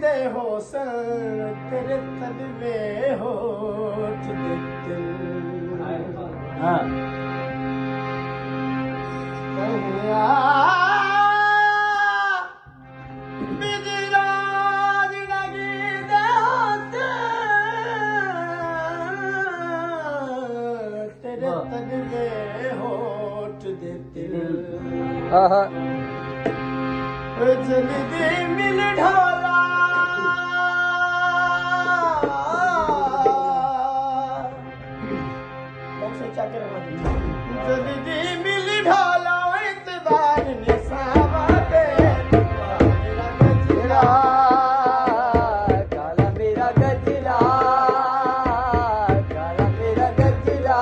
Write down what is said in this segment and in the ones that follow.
दे होसन तेरे तलवे होठ दिल हाँ बिजराज लगी दे होसन तेरे तलवे होठ दिल जल्दी मिल ढोला जल्दी मिल ढोला इतबार निसावा दे गजरा काला मेरा गजरा काला मेरा गजरा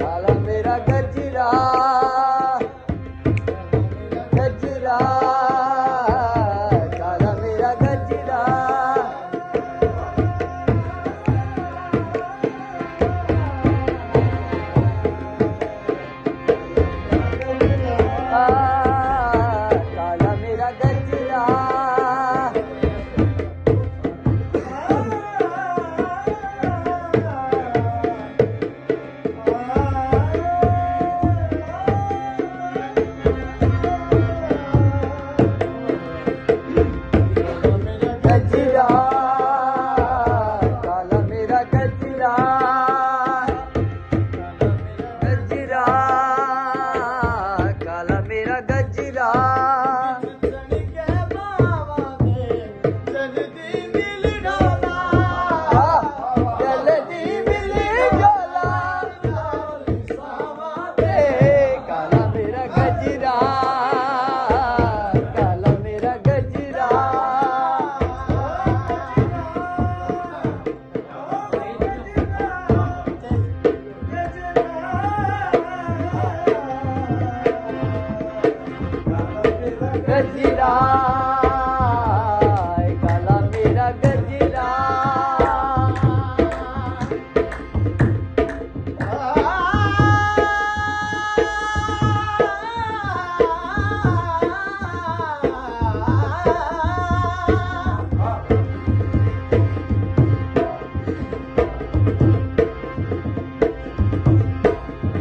काला मेरा गजरा गजरा काला मेरा गजरा काला मेरा गजरा गजरा काला मेरा गजरा गजरा काला मेरा गजरा जल्दी मिल ढोला जल्दी मिल ढोला काला मेरा गजरा काला मेरा गजरा गजरा काला मेरा गजरा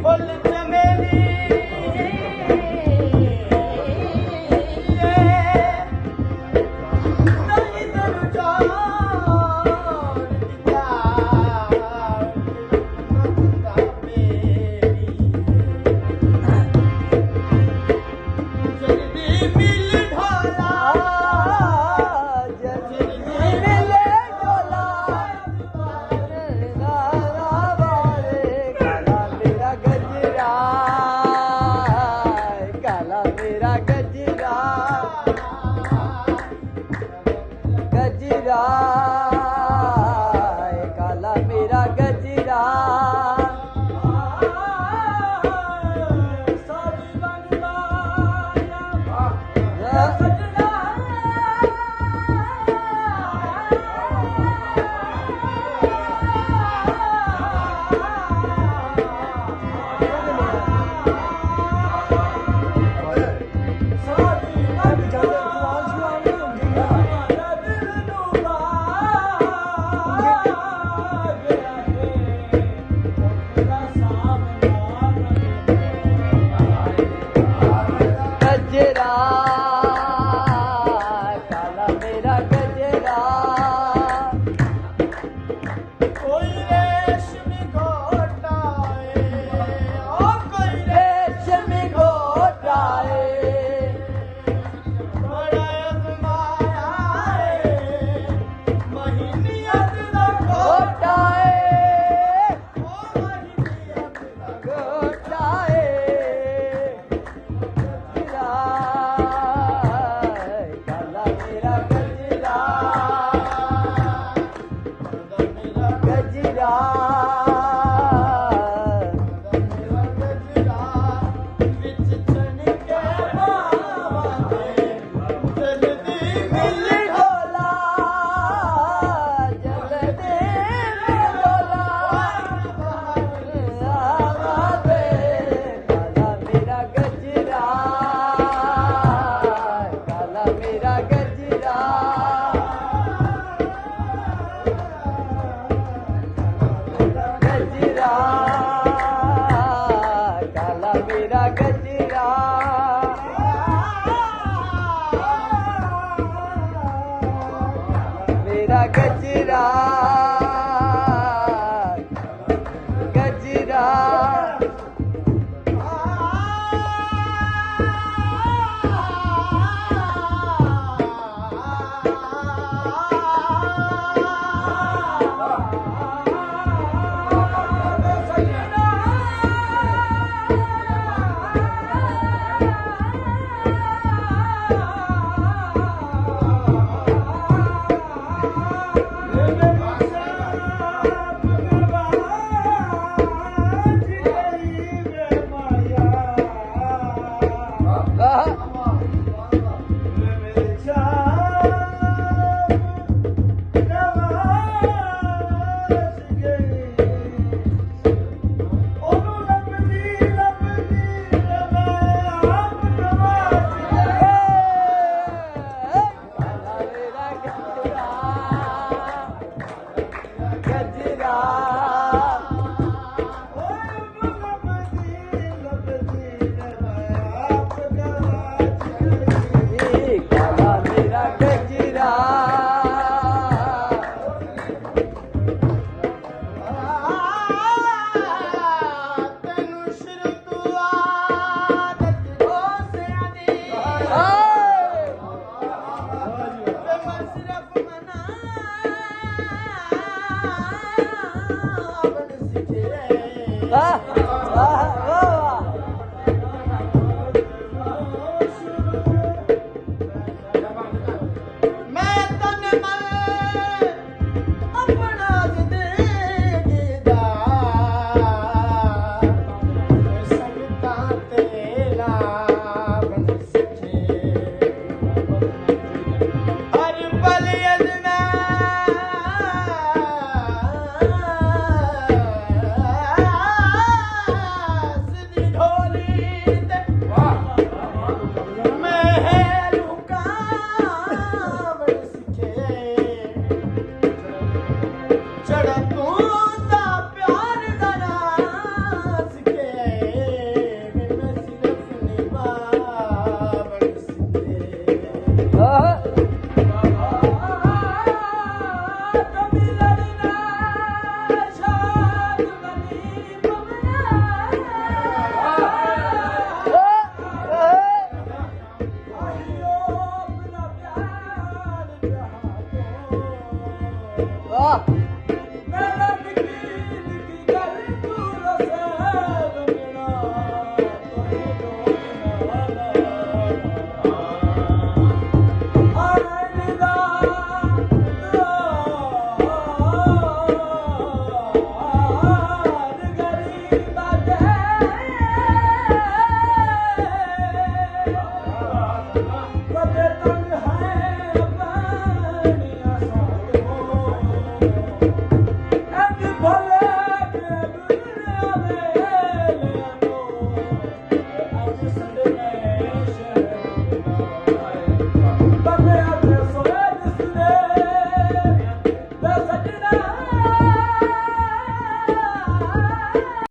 फुल चमेली गजरा काला मेरा गजरा गजरा काला मेरा गजरा कोई रेशमी घोटाए ओ कोई रेशमी घोटाए बड़ा अजमाया महीनियत दा घोटाए ओ महीनियत दा घोटाए काला मेरा गजरा गजरा विच छनके बावां जल्दी मिल ढोला जल्दी मिल ढोला काला मेरा गजरा काला मेरा गजरा गजरा गजरा